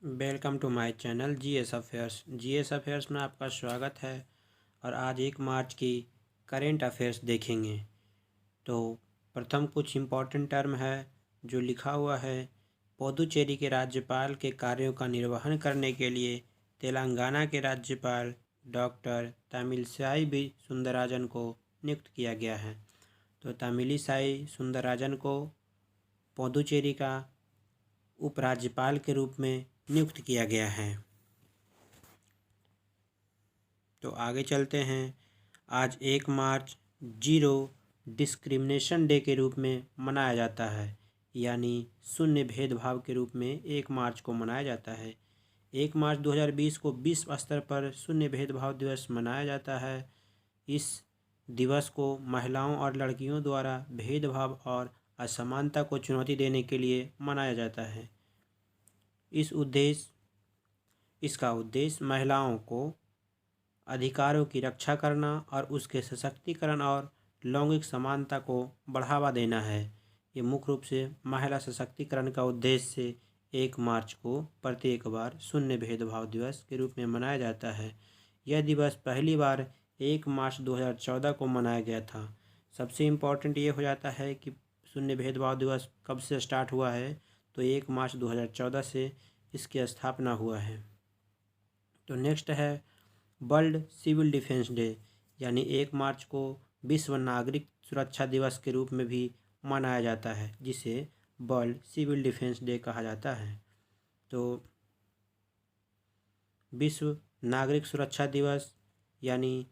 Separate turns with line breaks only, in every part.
Welcome to my channel GS affairs में आपका स्वागत है। और आज 1 मार्च की करेंट अफेयर्स देखेंगे। तो प्रथम कुछ इम्पोर्टेंट टर्म है जो लिखा हुआ है। पुदुचेरी के राज्यपाल के कार्यों का निर्वहन करने के लिए तेलंगाना के राज्यपाल डॉक्टर तमिलिसाई सुंदरराजन को नियुक्त किया गया है। तो तमिलिसाई सुंदरराजन को पुदुचेरी का उपराज्यपाल के रूप में नियुक्त किया गया है। तो आगे चलते हैं। आज 1 मार्च जीरो डिस्क्रिमिनेशन डे के रूप में मनाया जाता है, यानी शून्य भेदभाव के रूप में 1 मार्च को मनाया जाता है। 1 मार्च 2020 को विश्व स्तर पर शून्य भेदभाव दिवस मनाया जाता है। इस दिवस को महिलाओं और लड़कियों द्वारा भेदभाव और असमानता को चुनौती देने के लिए मनाया जाता है। इसका उद्देश्य महिलाओं को अधिकारों की रक्षा करना और उसके सशक्तिकरण और लैंगिक समानता को बढ़ावा देना है। ये मुख्य रूप से महिला सशक्तिकरण का उद्देश्य से 1 मार्च को प्रत्येक बार शून्य भेदभाव दिवस के रूप में मनाया जाता है। यह दिवस पहली बार 1 मार्च 2014 को मनाया गया था। सबसे इम्पोर्टेंट ये हो जाता है कि शून्य भेदभाव दिवस कब से स्टार्ट हुआ है, तो 1 मार्च 2014 से इसकी स्थापना हुआ है। तो नेक्स्ट है वर्ल्ड सिविल डिफेंस डे, यानी 1 मार्च को विश्व नागरिक सुरक्षा दिवस के रूप में भी मनाया जाता है, जिसे वर्ल्ड सिविल डिफेंस डे कहा जाता है। तो विश्व नागरिक सुरक्षा दिवस यानी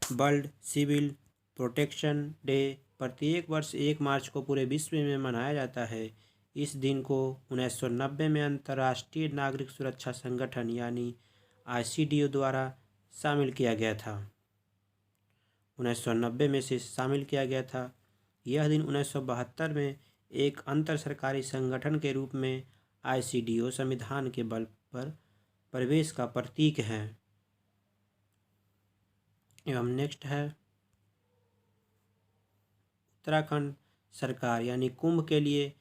वर्ल्ड सिविल प्रोटेक्शन डे प्रत्येक वर्ष 1 मार्च को पूरे विश्व में मनाया जाता है। इस दिन को 1990 में अंतर्राष्ट्रीय नागरिक सुरक्षा संगठन यानी ICDO द्वारा शामिल किया गया था। 1990 में से शामिल किया गया था। यह दिन 1972 में एक अंतर सरकारी संगठन के रूप में ICDO संविधान के बल पर प्रवेश का प्रतीक है। एवं नेक्स्ट है उत्तराखंड सरकार यानी कुंभ के लिए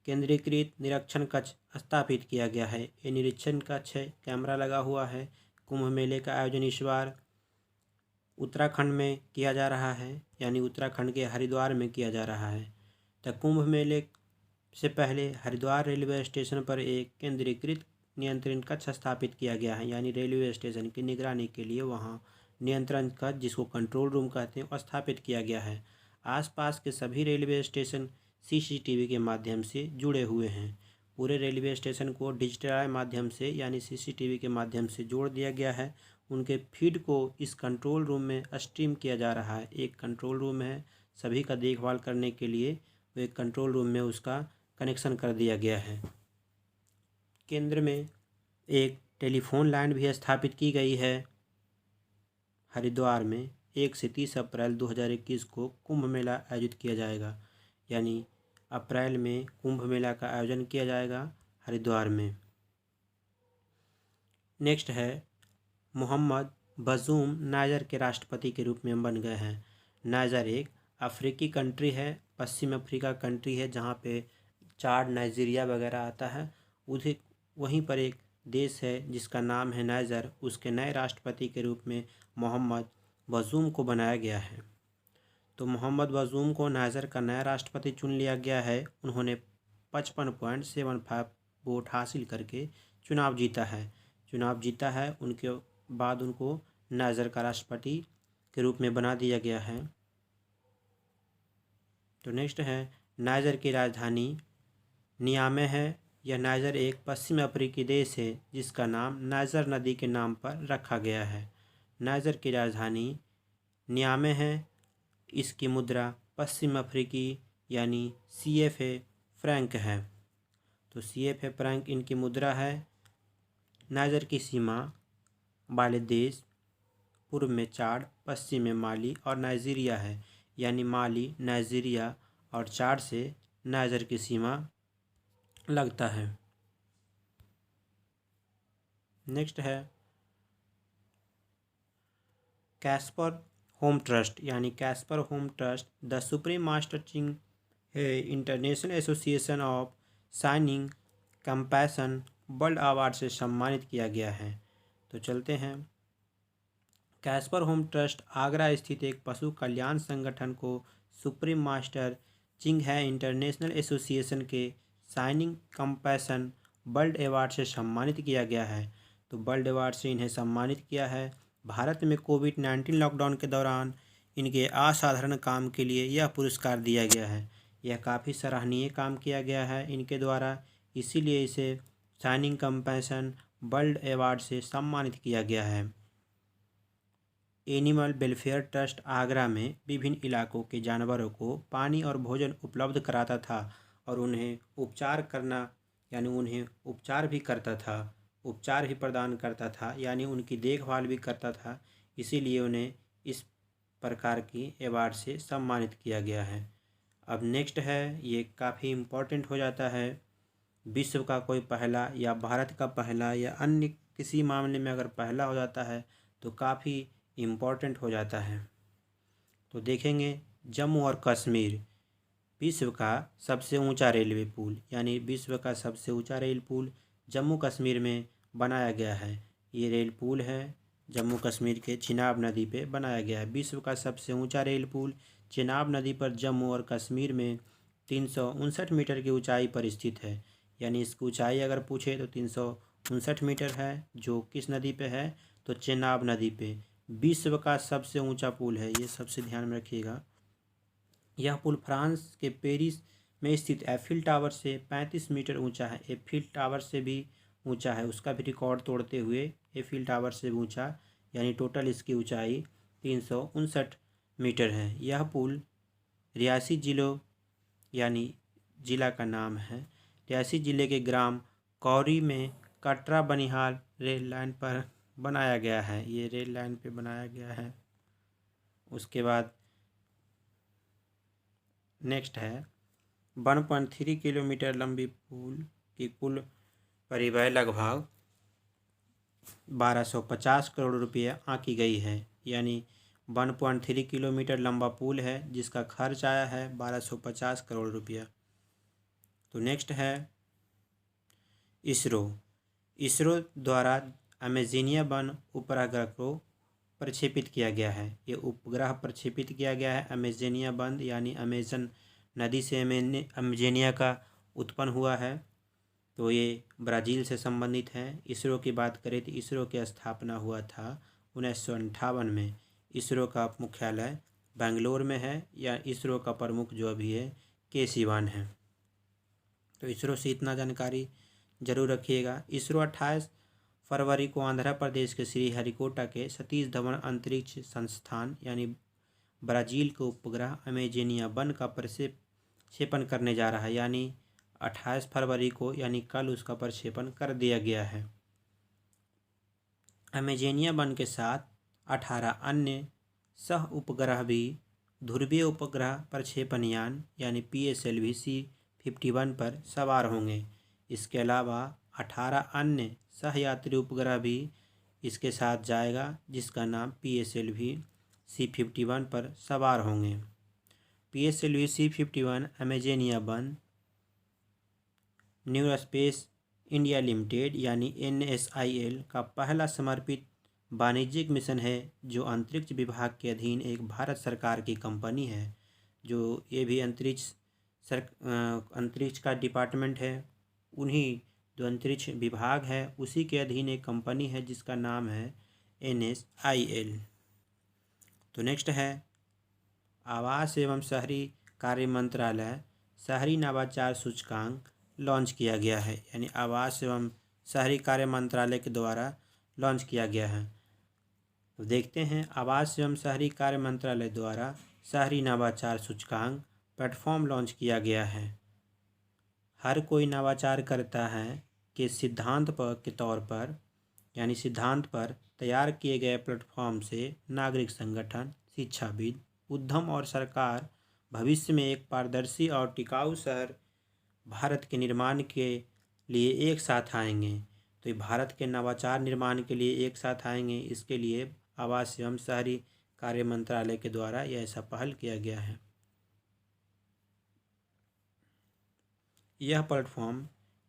केंद्रीकृत निरीक्षण कक्ष स्थापित किया गया है। ये निरीक्षण कक्ष है, कैमरा लगा हुआ है। कुंभ मेले का आयोजन इस बार उत्तराखंड में किया जा रहा है, यानी उत्तराखंड के हरिद्वार में किया जा रहा है। तो कुंभ मेले से पहले हरिद्वार रेलवे स्टेशन पर एक केंद्रीकृत नियंत्रण कक्ष स्थापित किया गया है, यानी रेलवे स्टेशन की निगरानी के लिए वहाँ नियंत्रण कक्ष, जिसको कंट्रोल रूम कहते हैं, स्थापित किया गया है। आसपास के सभी रेलवे स्टेशन CCTV के माध्यम से जुड़े हुए हैं। पूरे रेलवे स्टेशन को डिजिटल माध्यम से यानी CCTV के माध्यम से जोड़ दिया गया है। उनके फीड को इस कंट्रोल रूम में स्ट्रीम किया जा रहा है। एक कंट्रोल रूम है, सभी का देखभाल करने के लिए वो एक कंट्रोल रूम में उसका कनेक्शन कर दिया गया है। केंद्र में एक टेलीफोन लाइन भी स्थापित की गई है। हरिद्वार में 1 से 30 अप्रैल 2021 को कुंभ मेला आयोजित किया जाएगा, यानी अप्रैल में कुंभ मेला का आयोजन किया जाएगा हरिद्वार में। नेक्स्ट है मोहम्मद बजूम नाइजर के राष्ट्रपति के रूप में बन गए हैं। नाइजर एक अफ्रीकी कंट्री है, पश्चिम अफ्रीका कंट्री है, जहाँ पे चाड, नाइजीरिया वगैरह आता है। उधर वहीं पर एक देश है जिसका नाम है नाइजर। उसके नए राष्ट्रपति के रूप में मोहम्मद बजूम को बनाया गया है। तो मोहम्मद बजूम को नाइजर का नया राष्ट्रपति चुन लिया गया है। उन्होंने 55.75 वोट हासिल करके चुनाव जीता है। उनके बाद उनको नाइजर का राष्ट्रपति के रूप में बना दिया गया है। तो नेक्स्ट है नाइजर की राजधानी नियामे है। यह नाइजर एक पश्चिम अफ्रीकी देश है जिसका नाम नाइजर नदी के नाम पर रखा गया है। नाइजर की राजधानी नियामे है। इसकी मुद्रा पश्चिम अफ्रीकी यानी CFA फ्रैंक है। तो CFA फ्रैंक इनकी मुद्रा है। नाइजर की सीमा वाले देश पूर्व में चाड, पश्चिम में माली और नाइजीरिया है, यानी माली, नाइजीरिया और चाड से नाइजर की सीमा लगता है। नेक्स्ट है कैस्पर होम ट्रस्ट, यानी Caspar Home trust the Supreme master international association of signing compassion World Award से सम्मानित किया गया है। तो चलते हैं। कैस्पर होम ट्रस्ट आगरा स्थित एक पशु कल्याण संगठन को सुप्रीम मास्टर चिंगहाई इंटरनेशनल एसोसिएशन के शाइनिंग कंपैशन वर्ल्ड अवार्ड से सम्मानित किया गया है। तो वर्ल्ड अवार्ड से इन्हें सम्मानित किया है। भारत में कोविड-19 लॉकडाउन के दौरान इनके असाधारण काम के लिए यह पुरस्कार दिया गया है। यह काफ़ी सराहनीय काम किया गया है इनके द्वारा, इसीलिए इसे शाइनिंग कंपैशन वर्ल्ड अवार्ड से सम्मानित किया गया है। एनिमल वेलफेयर ट्रस्ट आगरा में विभिन्न इलाकों के जानवरों को पानी और भोजन उपलब्ध कराता था और उन्हें उपचार भी करता था, उपचार भी प्रदान करता था, यानी उनकी देखभाल भी करता था। इसीलिए उन्हें इस प्रकार की अवार्ड से सम्मानित किया गया है। अब नेक्स्ट है, ये काफ़ी इम्पोर्टेंट हो जाता है। विश्व का कोई पहला या भारत का पहला या अन्य किसी मामले में अगर पहला हो जाता है तो काफ़ी इम्पोर्टेंट हो जाता है। तो देखेंगे, जम्मू और कश्मीर विश्व का सबसे ऊंचा रेलवे पुल, यानी विश्व का सबसे ऊंचा रेल पुल जम्मू कश्मीर में बनाया गया है। ये रेल पुल है जम्मू कश्मीर के चिनाब नदी पे बनाया गया है। विश्व का सबसे ऊंचा रेल पुल चिनाब नदी पर जम्मू और कश्मीर में 359 मीटर की ऊंचाई पर स्थित है। यानी इसकी ऊंचाई अगर पूछे तो 359 मीटर है, जो किस नदी पे है, तो चिनाब नदी पे। विश्व का सबसे ऊंचा पुल है, ये सबसे ध्यान में रखिएगा। यह पुल फ्रांस के पेरिस में स्थित एफिल टावर से 35 मीटर ऊंचा है। एफिल टावर से भी ऊंचा है, उसका भी रिकॉर्ड तोड़ते हुए एफिल टावर से भी ऊंचा, यानी टोटल इसकी ऊंचाई 359 मीटर है। यह पुल रियासी जिलों, यानी जिला का नाम है, रियासी जिले के ग्राम कौरी में कटरा बनिहाल रेल लाइन पर बनाया गया है। ये रेल लाइन पे बनाया गया है। उसके बाद नेक्स्ट है, 1.3 किलोमीटर लंबी पुल की कुल परिव्यय लगभग 1250 करोड़ रुपये आंकी गई है। यानी 1.3 किलोमीटर लंबा पुल है जिसका खर्च आया है 1250 करोड़ रुपया। तो नेक्स्ट है इसरो। इसरो द्वारा अमेजनिया वन उपग्रह को प्रक्षेपित किया गया है। ये उपग्रह प्रक्षेपित किया गया है अमेजनिया वन, यानी अमेजन नदी से अमेजनिया का उत्पन्न हुआ है। तो ये ब्राज़ील से संबंधित है। इसरो की बात करें तो इसरो की स्थापना हुआ था 1958 में। इसरो का मुख्यालय बेंगलोर में है, या इसरो का प्रमुख जो अभी है के सिवान है। तो इसरो से इतना जानकारी जरूर रखिएगा। इसरो 28 फरवरी को आंध्र प्रदेश के श्रीहरिकोटा के सतीश धवन अंतरिक्ष संस्थान, यानी ब्राज़ील के उपग्रह अमेजनिया वन का प्रक्षेपण करने जा रहा है। यानी 28 फरवरी को, यानी कल, उसका प्रक्षेपण कर दिया गया है। अमेजनिया वन के साथ 18 अन्य सह उपग्रह भी ध्रुवीय उपग्रह प्रक्षेपण यान, यानी PSLV C-51 पर सवार होंगे। इसके अलावा 18 अन्य सहयात्री उपग्रह भी इसके साथ जाएगा, जिसका नाम PSLV C-51 पर सवार होंगे। PSLV C-51 Amazonia one new space India limited, यानी NSIL का पहला समर्पित वाणिज्यिक मिशन है, जो अंतरिक्ष विभाग के अधीन एक भारत सरकार की कंपनी है। जो ये भी अंतरिक्ष का डिपार्टमेंट है, उन्हीं जो अंतरिक्ष विभाग है उसी के अधीन एक कंपनी है जिसका नाम है NSIL। तो नेक्स्ट है, आवास एवं शहरी कार्य मंत्रालय शहरी नवाचार सूचकांक लॉन्च किया गया है। यानी आवास एवं शहरी कार्य मंत्रालय के द्वारा लॉन्च किया गया है। तो देखते हैं, आवास एवं शहरी कार्य मंत्रालय द्वारा शहरी नवाचार सूचकांक प्लेटफॉर्म लॉन्च किया गया है। हर कोई नवाचार करता है के सिद्धांत पर तैयार किए गए प्लेटफॉर्म से नागरिक संगठन, शिक्षाविद, उद्यम और सरकार भविष्य में एक पारदर्शी और टिकाऊ शहर भारत के निर्माण के लिए एक साथ आएंगे। तो ये भारत के नवाचार निर्माण के लिए एक साथ आएंगे, इसके लिए आवास एवं शहरी कार्य मंत्रालय के द्वारा यह ऐसा पहल किया गया है। यह प्लेटफॉर्म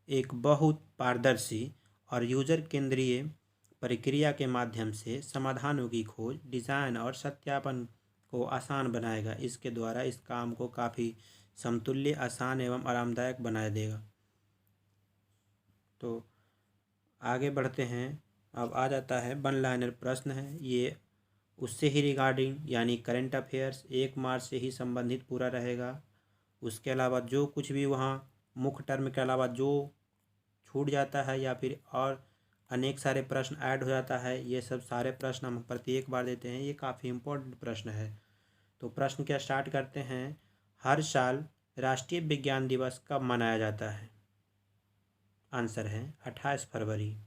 एक बहुत पारदर्शी और यूजर केंद्रीय प्रक्रिया के माध्यम से समाधानों की खोज, डिज़ाइन और सत्यापन को आसान बनाएगा। इसके द्वारा इस काम को काफ़ी समतुल्य, आसान एवं आरामदायक बना देगा। तो आगे बढ़ते हैं। अब आ जाता है वन लाइनर प्रश्न है, ये उससे ही रिगार्डिंग यानी करंट अफेयर्स 1 मार्च से ही संबंधित पूरा रहेगा। उसके अलावा जो कुछ भी वहाँ मुख्य टर्म के अलावा जो छूट जाता है या फिर और अनेक सारे प्रश्न ऐड हो जाता है, ये सब सारे प्रश्न हम प्रत्येक बार देते हैं। ये काफ़ी इम्पोर्टेंट प्रश्न है। तो प्रश्न क्या स्टार्ट करते हैं। हर साल राष्ट्रीय विज्ञान दिवस कब मनाया जाता है? आंसर है 28 फरवरी।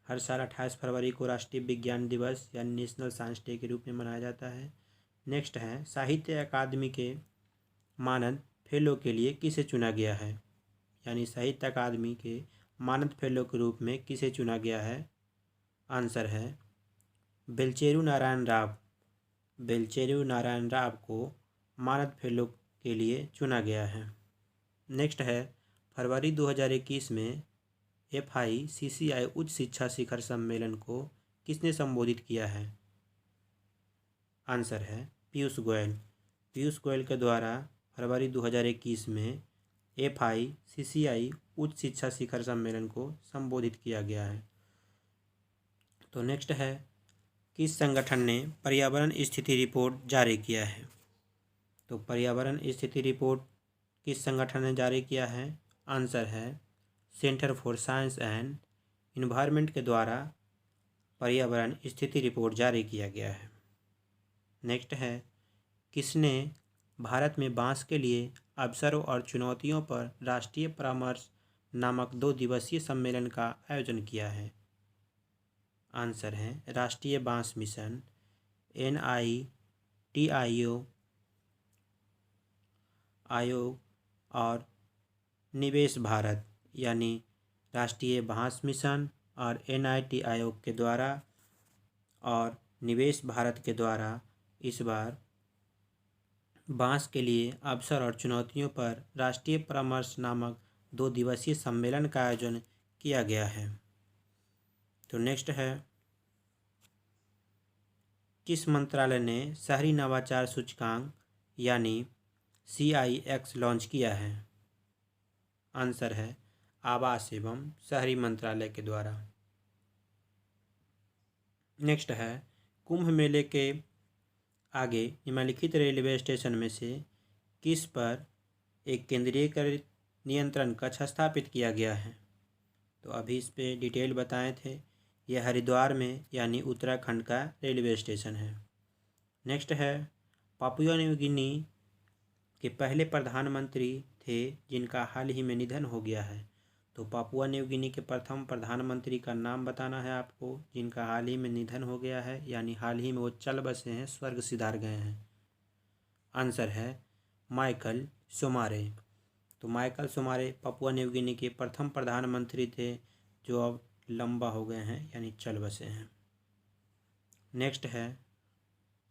हर साल 28 फरवरी को राष्ट्रीय विज्ञान दिवस यानी नेशनल साइंस डे के रूप में मनाया जाता है। नेक्स्ट है साहित्य अकादमी के मानद फेलो के लिए किसे चुना गया है? यानी साहित्य अकादमी के मानद फेलो के रूप में किसे चुना गया है? आंसर है बेलचेरू नारायण राव। बेलचेरू नारायण राव को मानद फेलो के लिए चुना गया है। नेक्स्ट है फरवरी 2021 में FICCI उच्च शिक्षा शिखर सम्मेलन को किसने संबोधित किया है? आंसर है पीयूष गोयल। पीयूष गोयल के द्वारा फरवरी 2021 में FICCI उच्च शिक्षा शिखर सम्मेलन को संबोधित किया गया है। तो नेक्स्ट है किस संगठन ने पर्यावरण स्थिति रिपोर्ट जारी किया है? तो पर्यावरण स्थिति रिपोर्ट किस संगठन ने जारी किया है? आंसर है centre for science and environment के द्वारा पर्यावरण स्थिति रिपोर्ट जारी किया गया है। नेक्स्ट है किसने भारत में बांस के लिए अवसरों और चुनौतियों पर राष्ट्रीय परामर्श नामक 2 दिवसीय सम्मेलन का आयोजन किया है? आंसर है राष्ट्रीय बांस मिशन NITIO आयोग और निवेश भारत यानी राष्ट्रीय बांस मिशन और NIT आयोग के द्वारा और निवेश भारत के द्वारा इस बार बांस के लिए अवसर और चुनौतियों पर राष्ट्रीय परामर्श नामक 2 दिवसीय सम्मेलन का आयोजन किया गया है। तो नेक्स्ट है किस मंत्रालय ने शहरी नवाचार सूचकांक यानी CIX लॉन्च किया है? आंसर है आवास एवं शहरी मंत्रालय के द्वारा। नेक्स्ट है कुंभ मेले के आगे निम्नलिखित रेलवे स्टेशन में से किस पर एक केंद्रीयकृत नियंत्रण कक्ष स्थापित किया गया है? तो अभी इस पे डिटेल बताए थे। यह हरिद्वार में यानी उत्तराखंड का रेलवे स्टेशन है। नेक्स्ट है पापुआ न्यू गिनी के पहले प्रधानमंत्री थे जिनका हाल ही में निधन हो गया है। तो पापुआ न्यू गिनी के प्रथम प्रधानमंत्री का नाम बताना है आपको जिनका हाल ही में निधन हो गया है, यानी हाल ही में वो चल बसे हैं, स्वर्ग सिधार गए हैं। आंसर है माइकल सोमारे। तो माइकल सोमारे पापुआ न्यू गिनी के प्रथम प्रधानमंत्री थे जो अब लंबा हो गए हैं यानी चल बसे हैं। नेक्स्ट है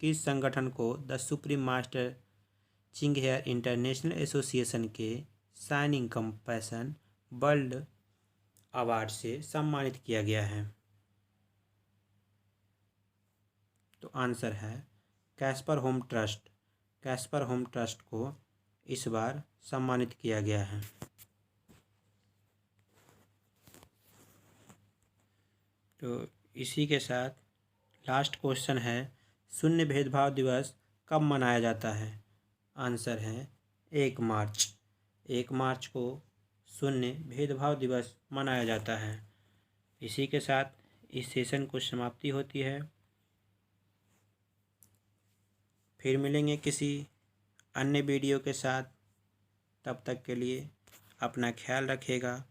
किस संगठन को the Supreme Master Ching Hai International Association के शाइनिंग कंपैशन वर्ल्ड अवार्ड से सम्मानित किया गया है? तो आंसर है Casper Home Trust. Casper Home Trust को इस बार सम्मानित किया गया है। तो इसी के साथ लास्ट क्वेश्चन है शून्य भेदभाव दिवस कब मनाया जाता है? आंसर है 1 मार्च। 1 मार्च को शून्य भेदभाव दिवस मनाया जाता है। इसी के साथ इस सेशन को समाप्ति होती है। फिर मिलेंगे किसी अन्य वीडियो के साथ। तब तक के लिए अपना ख्याल रखिएगा।